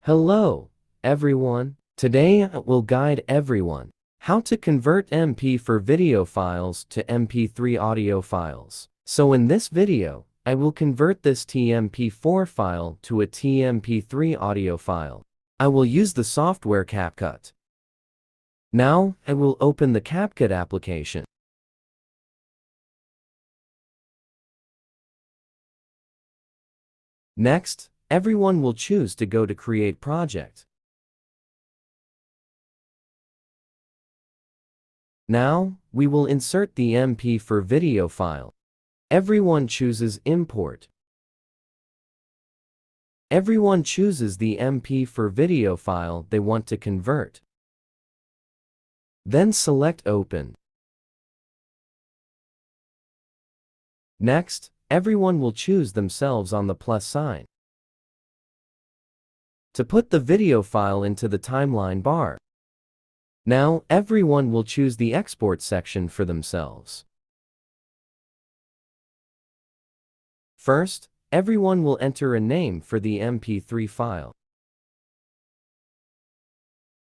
Hello, everyone. Today I will guide everyone how to convert mp4 video files to mp3 audio files. So in this video, I will convert this mp4 file to a mp3 audio file. I will use the software CapCut. Now, I will open the CapCut application. Next, everyone will choose to go to Create Project. Now, we will insert the mp4 video file. Everyone chooses Import. Everyone chooses the mp4 video file they want to convert. Then select Open. Next, everyone will choose themselves on the plus sign to put the video file into the timeline bar. Now, everyone will choose the export section for themselves. First, everyone will enter a name for the mp3 file.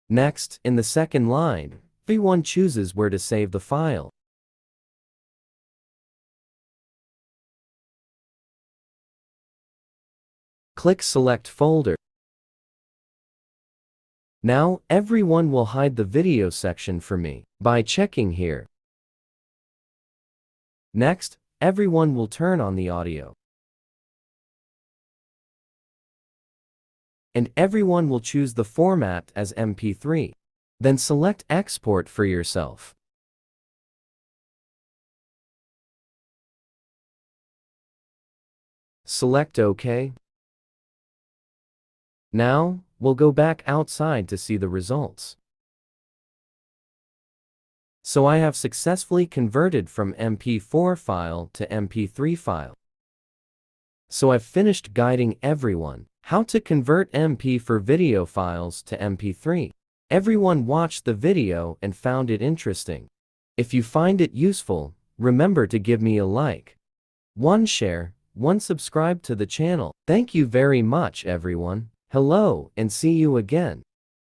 Next, in the second line, everyone chooses where to save the file. Click Select Folder. Now, everyone will hide the video section for me by checking here. Next, everyone will turn on the audio. And everyone will choose the format as mp3. Then select Export for yourself. Select OK. Now, we'll go back outside to see the results. So I have successfully converted from mp4 file to mp3 file. So I've finished guiding everyone how to convert mp4 video files to mp3. Everyone watched the video and found it interesting. If you find it useful, remember to give me a like, one share, one subscribe to the channel. Thank you very much, everyone. Hello, and see you again.